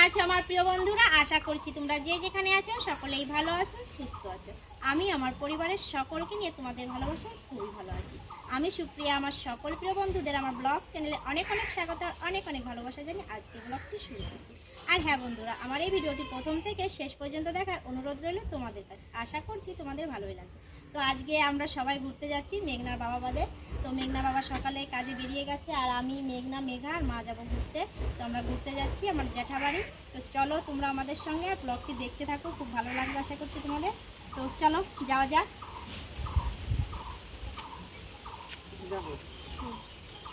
আছো আমার প্রিয় বন্ধুরা? আশা করছি তোমরা যে যেখানে আছো সকলেই ভালো আছো, সুস্থ আছো। আমি আমার পরিবারের সকলকে নিয়ে তোমাদের ভালোবাসায় খুবই ভালো আছি। আমি সুপ্রিয়া, আমার সকল প্রিয় বন্ধুদের আমার ব্লগ চ্যানেলে অনেক অনেক স্বাগত, অনেক অনেক ভালোবাসা জানিয়ে আজকে ব্লগটি শুরু করছি। আর হ্যাঁ বন্ধুরা, আমার এই ভিডিওটি প্রথম থেকে শেষ পর্যন্ত দেখার অনুরোধ রইল তোমাদের কাছে। আশা করছি তোমাদের ভালোই লাগবে। তো আজকে আমরা সবাই ঘুরতে যাচ্ছি মেঘনার বাবা বাদে। তো মেঘনা বাবা সকালে কাজে বেরিয়ে গেছে, আর আমি মেঘা আর মা যাবো ঘুরতে। তো আমরা ঘুরতে যাচ্ছি আমার জ্যাঠাবাড়ি। তো চলো তোমরা আমাদের সঙ্গে আর ব্লগটি দেখতে থাকো, খুব ভালো লাগবে আশা করছি তোমাদের। তো চলো যাওয়া যাক।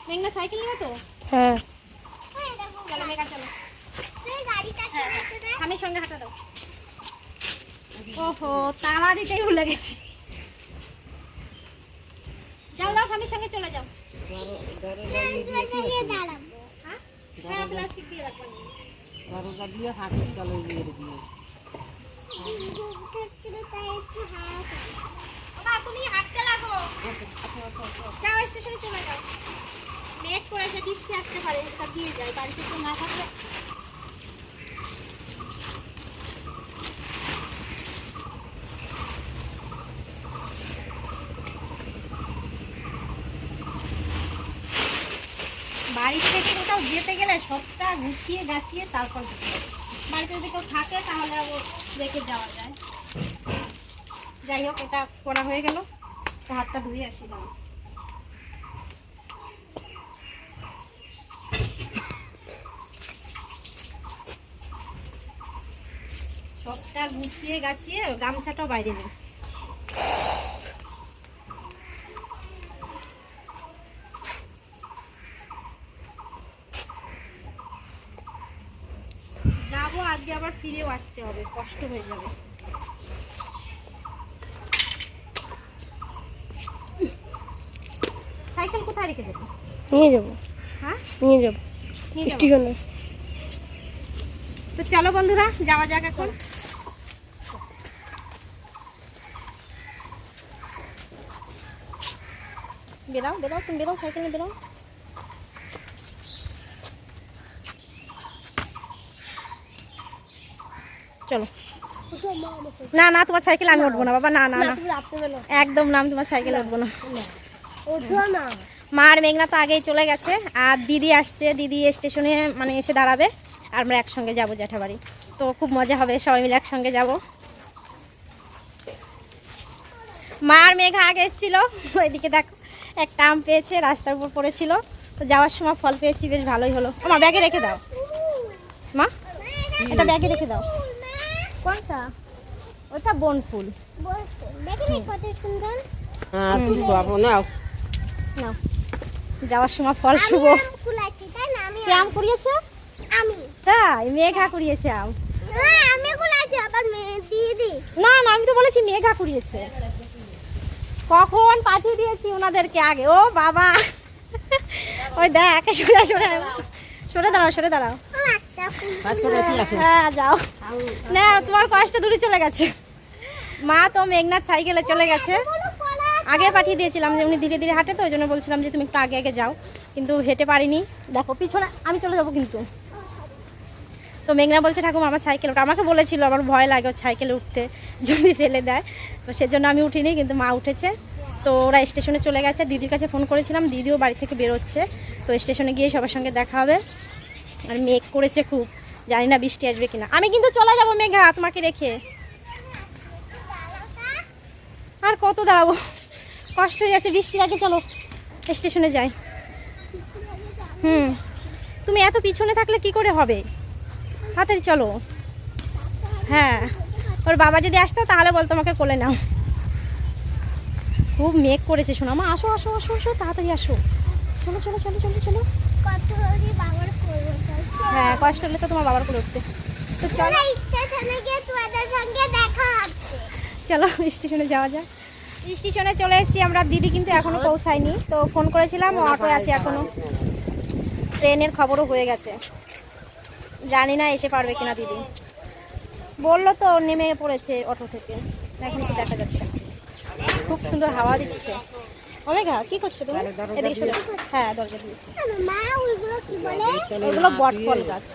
মেঘনা সাইকেল নিয়ে তো? হ্যাঁ চলো মেঘা চলো, আমি সঙ্গে হাঁটা দাও। ওহো, তালা দিতেই ভুলে গেছি। যাও যাও, আমি সঙ্গে চলে যাও। হ্যাঁ প্লাস্টিক দিয়ে রাখবেন। তুমি হাঁটতে লাগো, যাও স্টেশনে চলে যাও। মেঘ করেছে, বৃষ্টি আসতে পারে, এটা দিয়ে যায়, বাড়িতে তো না থাকলে। বাড়ি থেকে কোথাও যেতে গেলে সবটা গুছিয়ে গাছিয়ে তারপর যেতে হবে। বাড়িতে যদি কেউ থাকে তাহলে আবার রেখে যাওয়া যায়। যাই হোক, এটা করা হয়ে গেল, হাতটা ধুয়ে আসি না। সবটা গুছিয়ে গাছিয়ে গামছাটাও বাইরে নেই। যাবো আজকে, আবার ফিরেও আসতে হবে, কষ্ট হয়ে যাবে। সাইকেল কোথায় রেখে যাবো? নিয়ে যাবো। হ্যাঁ নিয়ে যাবো নিয়ে যাবো। স্টেশনে। তো চলো বন্ধুরা, যাওয়া যাক এখন। বেরাও বেরাও, তুমি বেরাও, সাইকেলে বেরাও। চলো। না না, তোমার সাইকেল আমি উঠবো না বাবা, না না না, একদম না, আমি তোমার সাইকেলে উঠবো না। মা আর মেঘনা তো আগেই চলে গেছে, আর দিদি আসছে, দিদি স্টেশনে মানে এসে দাঁড়াবে, আর আমরা একসঙ্গে যাবো জ্যাঠাবাড়ি। তো খুব মজা হবে, সবাই মিলে একসঙ্গে যাব। মা আর মেঘা আগে এসেছিলো, ওইদিকে দেখো একটা আম পেয়েছে, রাস্তার উপর পড়েছিল। তো যাওয়ার সময় ফল পেয়েছি, বেশ ভালোই হলো। আমার ব্যাগে রেখে দাও মা, এটা ব্যাগে রেখে দাও। কোনটা? ওটা বন ফুল। নাও, যাওয়ার সময় ফল শুভ। আম কুড়িয়েছে? তাই? মেঘা কুড়িয়েছে আম। না না, আমি তো বলেছি মেঘা কুড়িয়েছে, কখন পাঠিয়ে দিয়েছি ওনাদেরকে আগে। ও বাবা, ওই দেখ, সরে সরে সরে দাঁড়াও, সরে দাঁড়াও। হ্যাঁ যাও না, তোমার কষ্ট দূরে চলে গেছে। মা তো মেঘনাথ সাইকেলে চলে গেছে, আগে পাঠিয়ে দিয়েছিলাম যে উনি ধীরে ধীরে হাঁটে, তো ওই জন্য বলছিলাম যে তুমি একটু আগে আগে যাও, কিন্তু হেঁটে পারিনি। দেখো পিছনে আমি চলে যাবো কিন্তু। তো মেঘনা বলছে ঠাকুমা আমার সাইকেল ওটা, আমাকে বলেছিল আমার ভয় লাগে ওর সাইকেলে উঠতে, যদি ফেলে দেয়, তো সেজন্য আমি উঠিনি, কিন্তু মা উঠেছে। তো ওরা স্টেশনে চলে গেছে, দিদির কাছে ফোন করেছিলাম, দিদিও বাড়ি থেকে বেরোচ্ছে। তো স্টেশনে গিয়ে সবার সঙ্গে দেখা হবে। আর মেঘ করেছে খুব, জানি না বৃষ্টি আসবে কিনা। আমি কিন্তু চলে যাবো মেঘা তোমাকে রেখে। আর কত দাঁড়াবো, কষ্ট হয়ে যাচ্ছে বৃষ্টির আগে, চলো স্টেশনে যাই। তুমি এত পিছনে থাকলে কি করে হবে, তাড়াতাড়ি চলো। হ্যাঁ, ওর বাবা যদি আসতো তাহলে বলতো আমাকে কোলে নাও। খুব মেঘ করেছে, শোনো মা, আসো আসো আসো আসো, তাড়াতাড়ি আসো, চলো চলো চলো চলো চলো। হ্যাঁ, কষ্ট হলে তো তোমার বাবার কোলে উঠতে। তো চলো চলো স্টেশনে যাওয়া যায়। স্টেশনে চলে এসেছি আমরা, দিদি কিন্তু এখনো পৌঁছায়নি। তো ফোন করেছিলাম, অটো আছে এখনো, ট্রেনের খবরও হয়ে গেছে, জানি না এসে পারবে কিনা। দিদি বললো তো নেমে পড়েছে অটো থেকে, এখন কি দেখা যাচ্ছে। খুব সুন্দর হাওয়া দিচ্ছে। ওমেঘা কি করছো তুমি? এদিকে শোনো। হ্যাঁ দরজা দিয়েছি। ওইগুলো বটফল গাছ।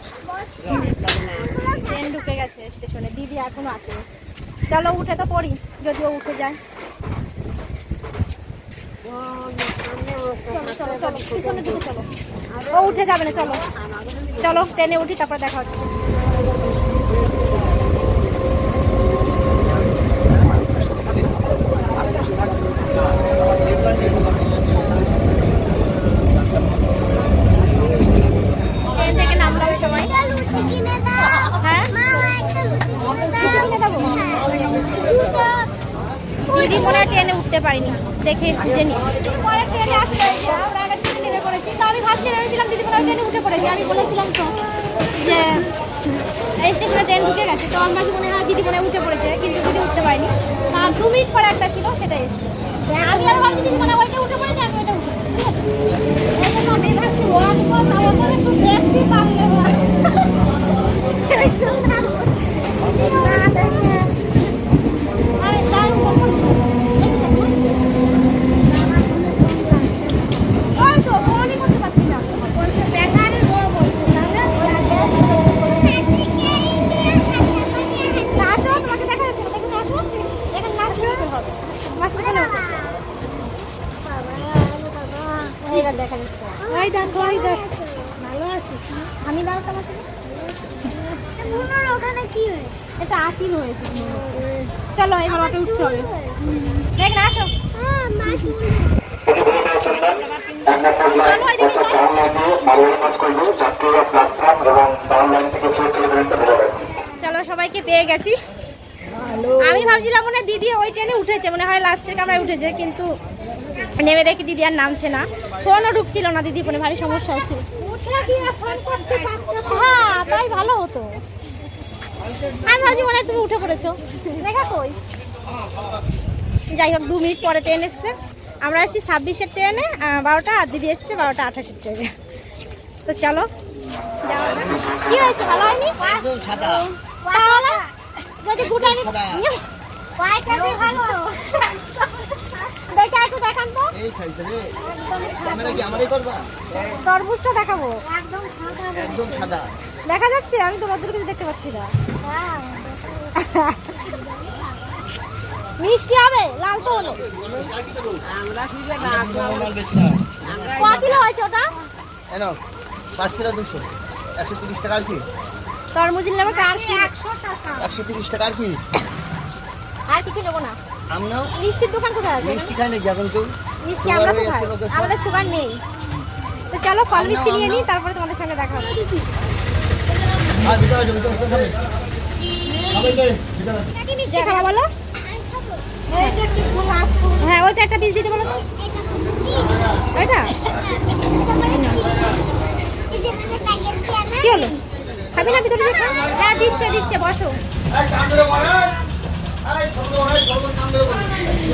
ট্রেন ঢুকে গেছে স্টেশনে, দিদি এখনো আসেনি। চলো উঠে তো পড়ি, যদিও উঠে যায়। পিছনের দিকে চলো, ও উঠে যাবে না। চলো চলো ট্রেনে উঠি, তারপর দেখা হচ্ছে। ট্রেন থেকে নামলাম সবাই। হ্যাঁ দিদি মনে হয় ট্রেনে উঠতে পারিনি, দেখে খুঁজে নি। পরে ট্রেনে আসলে আমরা আগে ট্রেনে নেমে পড়েছি। তো আমি ফার্স্টে ভেবেছিলাম দিদি মনে হয় ট্রেনে উঠে পড়েছি। আমি বলেছিলাম তো যে স্টেশনে ট্রেন ঢুকে গেছে, তো আমার কাছে মনে হয় দিদি মনে হয় উঠে পড়েছে, কিন্তু দিদি উঠতে পারিনি। আর 2 মিনিট পরে একটা ছিল, সেটা এসছে। আমি আর ভাবছি দিদি মনে হয় ওইটা উঠে পড়েছে, আমি ওইটা উঠে পড়েছি। ঠিক আছে, আমি ভাবছি ওয়ান কথা বলতে একটু দেখতে পারলে এইবার দেখা যাচ্ছে। ভালো আছি আমি। দাও তোমার সাথে ওখানে কি হয়েছে? এটা আঁচিল হয়েছে। চলো এবার অটো উঠতে হবে। দেখ না, আসো। চলো সবাইকে পেয়ে গেছি। আমি ভাবছিলাম মনে হয় দিদি ওই ট্রেনে উঠেছে, মনে হয় লাস্টের কামরায় উঠেছে, কিন্তু নেমে দেখি দিদি আর নামছে না। ফোনও ঢুকছিল না দিদি ফোনে, ভারী সমস্যা হচ্ছে। হ্যাঁ তাই ভালো হতো। আমি ভাবছি মনে হয় তুমি উঠে পড়েছো, দেখা কই। যাই হোক 2 মিনিট পরে ট্রেন এসছে। আমরা এসেছি 26-এর ট্রেনে 12টা, আর দিদি এসছে 12টা 28-এর ট্রেনে। তো চলো কি হয়েছে, ভালো হয়নি? তাহলে যদি গুটানি দেখে একটু দেখান তো। তরমুজটা দেখাবো, একদম সাদা দেখা যাচ্ছে। আমি তো রোদ্দুর কিছু দেখতে পাচ্ছি না। মিষ্টি হবে, লাল তো হলো। কত কিলো হয়েছে ওটা? 5 কিলো 200, 130 টাকা আর কি। তরমুজ নিলাম 130 টাকা আর কি। আর কিছু নেবো না। আম নাও। মিষ্টির দোকান কোথায় আছে? মিষ্টি খাই নাকি এখন কেউ? মিষ্টি আমরা তো খাই, আমাদের সুগার নেই। তো চলো ফল মিষ্টি নিয়ে নিই, তারপরে তোমাদের সঙ্গে দেখা হবে। কি মিষ্টি খাওয়া বলো? হ্যাঁ ওইটা একটা পিস দিতে বলো তো। ওইটা কি হলো, খাবি না ভিতরে? হ্যাঁ দিচ্ছে দিচ্ছে, বসো।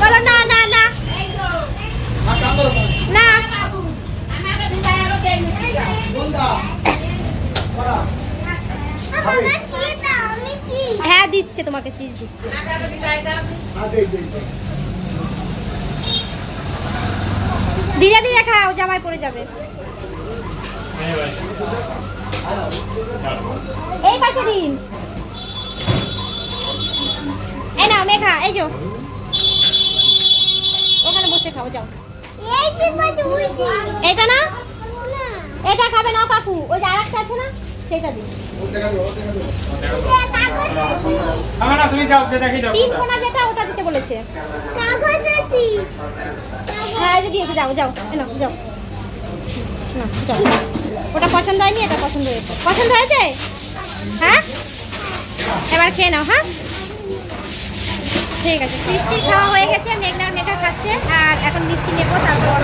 বলো না না না না। হ্যাঁ দিচ্ছে, তোমাকে চিজ দিচ্ছে। ধীরে ধীরে খাও, জামাই পড়ে যাবে। এই পাশে দিন। এই না মেঘা, এই যো ওখানে বসে খাও, যাও। এটা না, এটা খাবে না কাকু, ওই যে আরেকটা আছে না, সেটা দিন। তিন কোনা যেটা, ওটা দিতে বলেছে। হ্যাঁ এই যে দিয়েছে, যাও যাও যাও যাও। ওটা পছন্দ হয়নি, এটা পছন্দ হয়েছে। পছন্দ হয়েছে? হ্যাঁ এবার খেয়ে নাও। হ্যাঁ ঠিক আছে। মিষ্টি খাওয়া হয়ে গেছে, মেঘনার মেঘা খাচ্ছে, আর এখন মিষ্টি নেবো, তারপর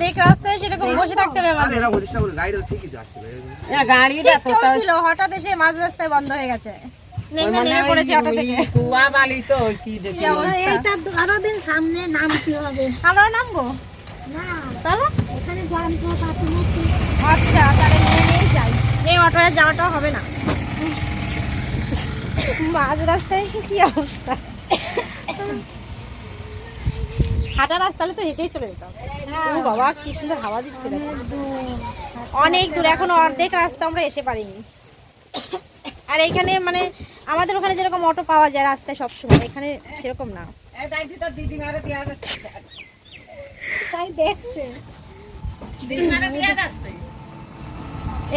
অর্ধেক রাস্তায় সেরকম বসে থাকতে হবে আরে এরা বলিস না, গাড়িটা ঠিকই যাচ্ছে গাড়িটা ঠিক চলছিল, হঠাৎ এসে মাঝ রাস্তায় বন্ধ হয়ে গেছে। নেমে পড়েছে অটো থেকে। কুয়া বালি তো কি দেখি এইটা আরো দিন সামনে নামতে হবে। আমরা নামবো না তাহলে? এখানে যন্ত্রপাতি নেই। আচ্ছা তাহলে নিয়ে যাই। এই অটোয় যাওয়াটাও হবে না, মাঝ রাস্তায় এসে কি অবস্থা। হাঁটা রাস্তা হলে তো হেঁটেই চলে যেতাম। ও বাবা কি সুন্দর হাওয়া দিচ্ছে দেখো। অনেক দূর, এখন অর্ধেক রাস্তা আমরা এসে পারিনি। আর এখানে মানে আমাদের ওখানে যেরকম অটো পাওয়া যায় রাস্তায় সবসময়, এখানে সেরকম না। তাই দেখছে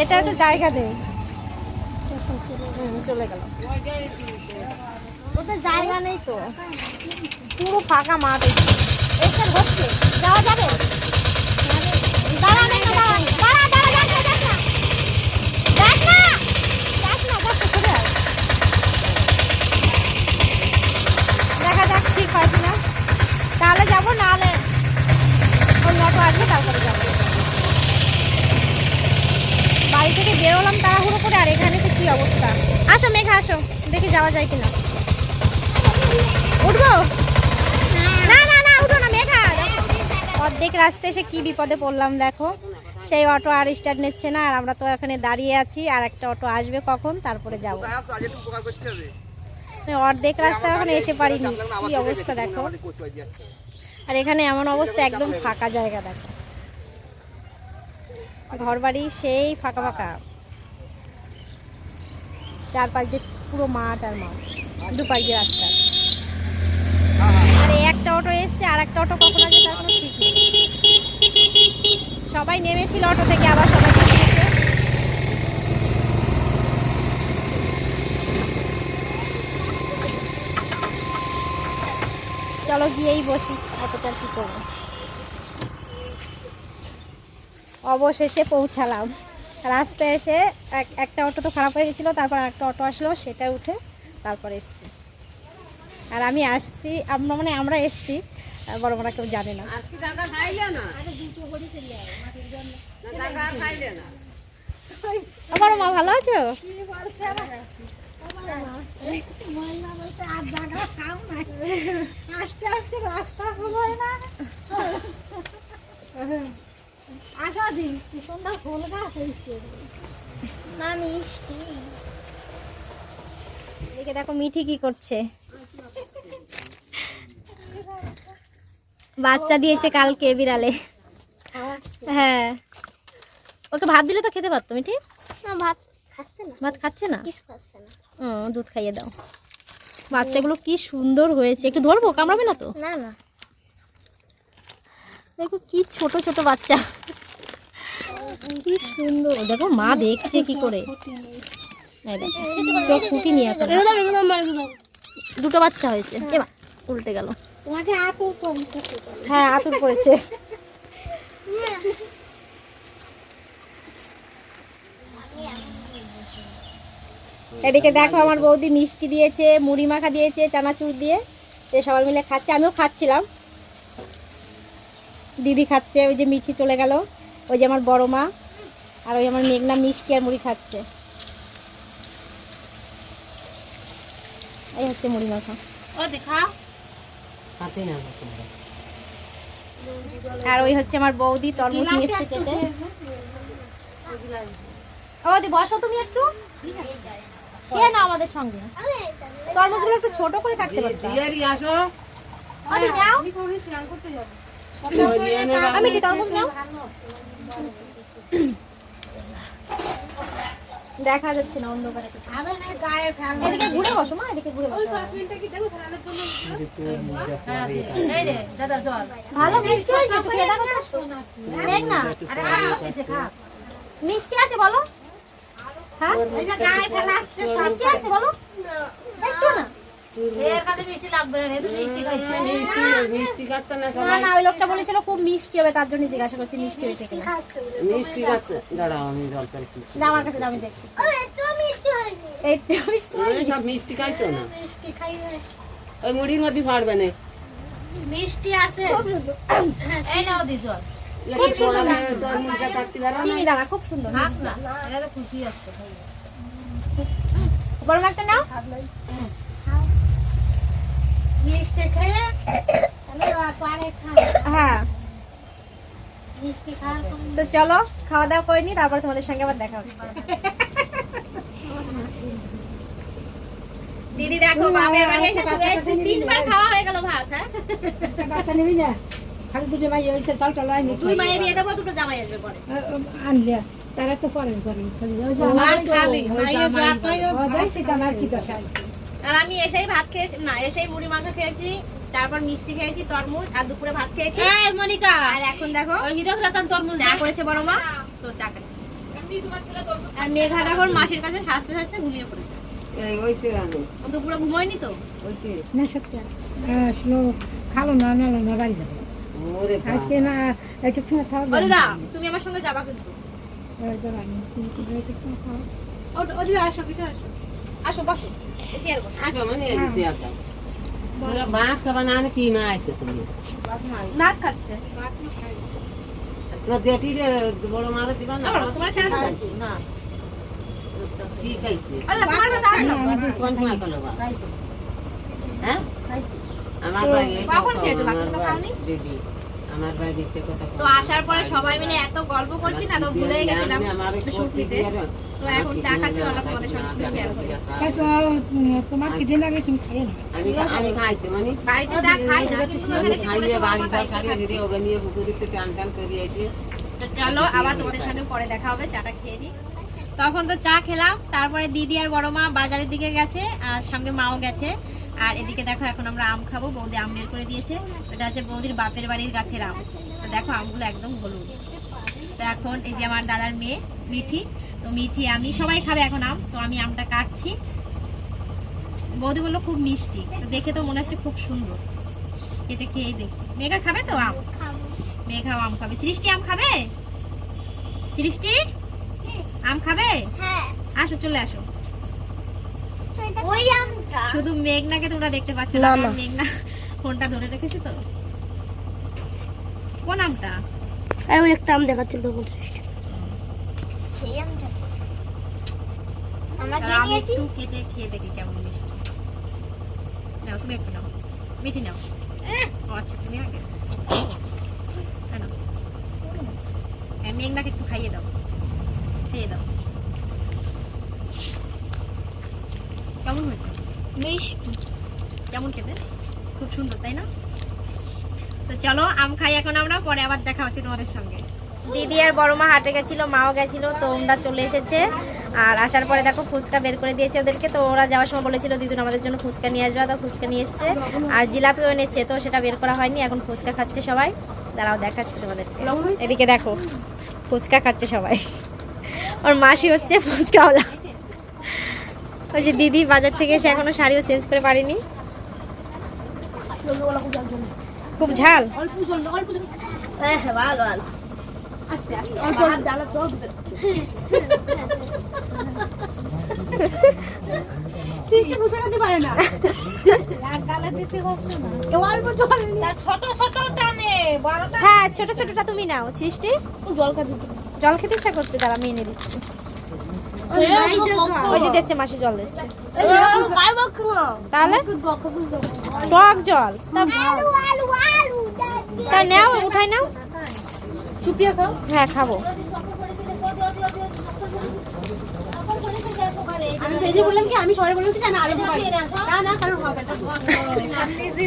এটা তো জায়গা নেই, চলে গেল। ওদের জায়গা নেই তো, পুরো ফাঁকা মাঠ। এইটা হচ্ছে যাওয়া যাবে। দাঁড়া না, দাঁড়া দাঁড়া দাঁড়া, যাস না যাস না যাস না যাস না, যাস না, সরে আয়। দেখা যাক ঠিক হয় কিনা, তাহলে যাবো, নাহলে অন্য অটো আসবে তারপরে যাবো। বাড়ি থেকে বেরোলাম তাড়াহুড়ো করে, আর এখানে এসে কি অবস্থা। আসো মেঘা আসো, দেখি যাওয়া যায় কিনা। উঠবো না না না, উঠো না মেঘা। অর্ধেক রাস্তায় এসে কি বিপদে পড়লাম দেখো। সেই অটো আর স্টার্ট নিচ্ছে না, আর আমরা তো এখানে দাঁড়িয়ে আছি। আর একটা অটো আসবে কখন, তারপরে যাবো। অর্ধেক রাস্তা এখন এসে পারিনি, কি অবস্থা দেখো। আর এখানে এমন অবস্থা, একদম ফাঁকা জায়গা দেখো, ঘর বাড়ি সেই ফাঁকা ফাঁকা, চারপাশ দিয়ে পুরো মাঠ আর মাঠ, দুপাশ দিয়ে রাস্তা। আর এই একটা অটো এসছে, আর একটা অটো কখন আসবে তার কোনো ঠিক নেই। সবাই নেমেছিল অটো থেকে, আবার সবাই নেমেছে। চলো গিয়েই বসি, অটোটা কি করবো। অবশেষে পৌঁছালাম। রাস্তায় এসে একটা অটো তো খারাপ হয়ে গেছিলো, তারপর একটা অটো আসলো, সেটা উঠে তারপর এসছি। আর আমি আসছি, আমরা এসছি, বড় বড় কেউ জানে না। আমার মা ভালো আছো? আর জায়গা কাম নাই, আস্তে আস্তে রাস্তা হলোই না। আসো দিন কি সুন্দর ফুল গাছ হয়েছে না, মিষ্টি। এদিকে দেখো মিঠি কি করছে, বাচ্চা দিয়েছে কালকে বিড়ালে। হ্যাঁ, ওকে ভাত দিলে তো খেতে পারতো মিঠি। না ভাত খাচ্ছে না, ভাত খাচ্ছে না, কিছু খাচ্ছে না। দুধ খাইয়ে দাও। বাচ্চাগুলো কি সুন্দর হয়েছে, একটু ধরবো, কামড়াবে না তো? না না, দেখো কি ছোট ছোট বাচ্চা, কি সুন্দর। দেখো মা দেখছে কি করে, এই দেখো চোখ ফুটি নিয়ে এখন। দুটো বাচ্চা হয়েছে, এবার উল্টে গেল। তোমাকে আতুর কমছে। হ্যাঁ আতুর পড়েছে। এদিকে দেখো আমার বৌদি মিষ্টি দিয়েছে, মুড়ি মাখা দিয়েছে চানাচুর দিয়ে, সবাই মিলে খাচ্ছে, আমিও খাচ্ছিলাম। দিদি খাচ্ছে, ওই যে মিঠি চলে গেল, ওই যে আমার বড় মা, আর ওই আমার মেঘনা মিষ্টি আর মুড়ি খাচ্ছে। এই হচ্ছে মুড়ি মাখা। আর ওই হচ্ছে আমার বৌদি তরমুজ নিয়ে এসছে কেটে। ও দি বসো তুমি একটু, কে না আমাদের সঙ্গে। তরমুজগুলো একটু ছোট করে কাটতে পারতাম। ও দি নাও, আমি কি তরমুজ নাও। দেখা যাচ্ছে না অন্ধকারে। এদিকে ঘুরে বসো মা, এদিকে ঘুরে বসো। ভালো মিষ্টি হয়েছে, খেয়ে দেখো তো। দেখ না, মিষ্টি আছে বলো। হ্যাঁ মিষ্টি আছে বলো, একটু না। না না, ওই লোকটা বলেছিল খুব মিষ্টি হবে, তার জন্য জিজ্ঞাসা করছি মিষ্টি হয়েছে কিনা। না আমার কাছে আমি দেখছি। একটু মিষ্টি মিষ্টি খাইছো না? ওই মুড়ির মধ্যে ফাড়বে না। মিষ্টি আছে, এই নাও দি জল। একটু বড় মেয়ে তরমুজটা কাটতে পারো না? চিনি দানা খুব সুন্দর বড় মাছটা নাও। মিষ্টি খেয়ে তাহলে পরে খাও হ্যাঁ মিষ্টি খাওয়ার কোনো তো চলো খাওয়া দাওয়া করে নি, তারপর তোমাদের সঙ্গে আবার দেখা হচ্ছে। দিদি দেখো বাপের বাড়ি এসে শুয়ে আছি, 3বার খাওয়া হয়ে গেল ভাত। হ্যাঁ বাচ্চা নিবি না খালি দুটো মাই হয়েছে চাল টাল আনি তুই মায়ের বিয়ে দেবো, দুটো জামাই আসবে পরে। আনলে তারা তো পরে করেন খালি ওই যে আর খাবি আমার কি দশা আছে আর আমি এসেই ভাত খেয়েছি, না এসেই মুড়ি মাখা খেয়েছি, তারপর মিষ্টি খেয়েছি, তরমুজ, আর দুপুরে ভাত খেয়েছি। মনিকা আর এখন দেখো ওই হিরো রতন তরমুজ চা করেছে বড় মা, তো চা খাচ্ছি। আর মেঘা দেখো মাসির কাছে সাজতে সাজতে ঘুমিয়ে পড়েছে। এই হইছে রানু ও দুপুরে ঘুমোয়নি তো। হইছে না সত্যি শুনো খালো না না না বাড়ি যাবে ওরে বাবা আজকে না একটু সময় খাওয়া ও দিদা তুমি আমার সঙ্গে যাবা কিন্তু। ও দিদা আসো, কিছু আসো, আসো বসো, চেয়ার বসো। আগে মানে এই যে আপা বড় বাস বানানে কি মা আইছে তুমি নাক খাচ্ছে। তো দেটি যে বড় মারে দিবা না তোমার চা দেবো না। ঠিক আছে আল্লাহ তোমার চা দাও। কোন সময় করলো বা হ্যাঁ আমার ভাই এই কখন খেয়েছো? বাকি তোমরা খাওনি? দিদি আমার ভাই দেখতে কথা তো আসার পরে সবাই মিলে এত গল্প করছি না, তো ভুলে গেছিলাম একটু সুখ নিতে। তো এখন চা খাচ্ছি, অল্প তোমাদের সঙ্গে একটু শেয়ার করি। তোমার কি দিন আগে তুমি খাইয়ে না আমি খাইছি মানে বাড়িতে চা খাই না, কিন্তু এখানে এসে খাইয়ে করে বাড়ি সবাই খাইয়ে দিদি ওকে নিয়ে পুকুরিতে টান টান করে এসে তো চলো আবার তোমাদের সঙ্গে পরে দেখা হবে, চাটা খেয়ে নিই। তখন তো চা খেলাম, তারপরে দিদি আর বড় মা বাজারের দিকে গেছে, আর সঙ্গে মাও গেছে। আর এদিকে দেখো এখন আমরা আম খাবো, বৌদি আম বের করে দিয়েছে। এটা হচ্ছে বৌদির বাপের বাড়ির গাছের আম। তো দেখো আমগুলো একদম হলুদ। তো এখন এই যে আমার দাদার মেয়ে মিঠি, তো মিঠি আমি সবাই খাবে এখন আম, তো আমি আমটা কাটছি। বৌদি বললো খুব মিষ্টি, তো দেখে তো মনে হচ্ছে খুব সুন্দর, কেটে খেয়েই দেখি। মেঘা খাবে তো আম? মেঘাও আম খাবে। সৃষ্টি আম খাবে? সৃষ্টি আম খাবে? হ্যাঁ আসো চলে আসো। ওই আমটা শুধু মেঘনাকে তোমরা দেখতে পাচ্ছ না, কারণ মেঘনা ফোনটা ধরে রেখেছে তো। কোন আমটা? ওই একটা আম দেখাচ্ছিল তখন সেই আমটা আমরা তাহলে আমি নিয়েছি একটু কেটে খেয়ে দেখি কেমন মিষ্টি। নাও তুমি একটু নাও, মিঠি নাও। ও আচ্ছা তুমি আগে নাও। হ্যাঁ মেঘনাকে একটু খাইয়ে দাও, খাইয়ে দাও। কেমন হয়েছে? মিষ্টি কেমন খেতে? খুব সুন্দর তাই না? তো চলো আম খাই এখন আমরা, পরে আবার দেখা হচ্ছে তোমাদের সঙ্গে। দিদি আর বড় মা হাটে গেছিল, মাও গেছিল, তো ওরা চলে এসেছে। আর আসার পরে দেখো ফুচকা বের করে দিয়েছে ওদেরকে। তো ওরা যাওয়ার সময় বলেছিল দিদুন আমাদের জন্য ফুচকা নিয়ে আসবে, তো ফুচকা নিয়ে এসছে। আর জিলাপিও এনেছে, তো সেটা বের করা হয়নি, এখন ফুচকা খাচ্ছে সবাই। দাঁড়াও দেখাচ্ছে তোমাদেরকে। এদিকে দেখো ফুচকা খাচ্ছে সবাই। ওর মাসি হচ্ছে ফুচকাওয়ালা। ওই যে দিদি বাজার থেকে এসে এখনো শাড়িও চেঞ্জ করে পারিনি। খুব ঝাল। হ্যাঁ ভালো ভালো। হ্যাঁ ছোট ছোটটা তুমি নাও। সৃষ্টি জল খেতে ইচ্ছা করছে, তারা আমি এনে দিচ্ছি। ওই যে দিচ্ছে মাসি জল দিচ্ছে। তাহলে টক জল তা নাও, উঠাই নাও। হ্যাঁ খাবো।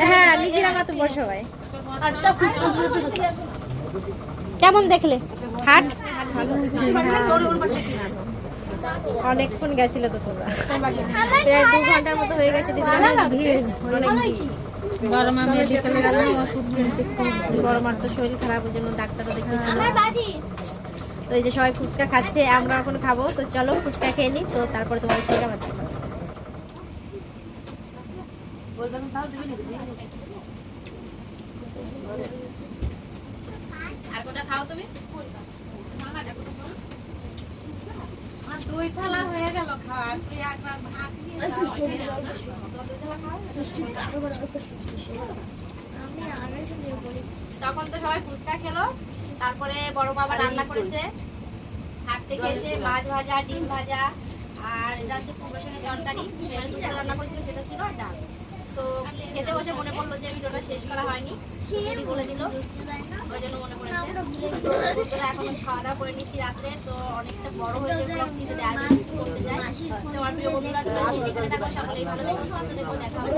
হ্যাঁ নিজের আমরা তো বড় সবাই। কেমন দেখলে হাট? অনেকক্ষণ গেছিল তো তোমরা, প্রায় 2 ঘন্টার মতো হয়ে গেছে। বড় মা মেডিকেলে গেল ওষুধ কিনতে, বড় মার তো শরীর খারাপ, ওই জন্য ডাক্তারও দেখিয়েছিল। তো এই যে সবাই ফুচকা খাচ্ছে, আমরা এখন খাবো। তো চলো ফুচকা খেয়ে নিই, তো তারপরে তোমাদের সঙ্গে আবার দেখা হবে। আর কোটা খাও তুমি? দুই থালা হয়ে গেল খাওয়া। তখন তো সবাই ফুচকা খেলো, তারপরে বড় বাবা রান্না করেছে হাট থেকে এসে মাছ ভাজা, ডিম ভাজা, আর এটা হচ্ছে কুমড়ো শাকের তরকারি। সেটা দুপুরে রান্না করেছিল, সেটা ছিল আর ডাল। তো খেতে বসে মনে পড়লো যে ভিডিওটা শেষ করা হয়নি, দিদি বলে দিল, ওই জন্য মনে পড়েছে। তো বন্ধুরা এখন খাওয়া দাওয়া করে নিচ্ছি রাত্রে। তো অনেকটা বড় হয়েছে ব্লগটি, যদি আর বেশি কিছু করতে যাই। তো আমার প্রিয় বন্ধুরা তোমরা যে যেখানে থাকো সকলেই ভালো থেকো, সুস্থ থেকো, দেখা হবে।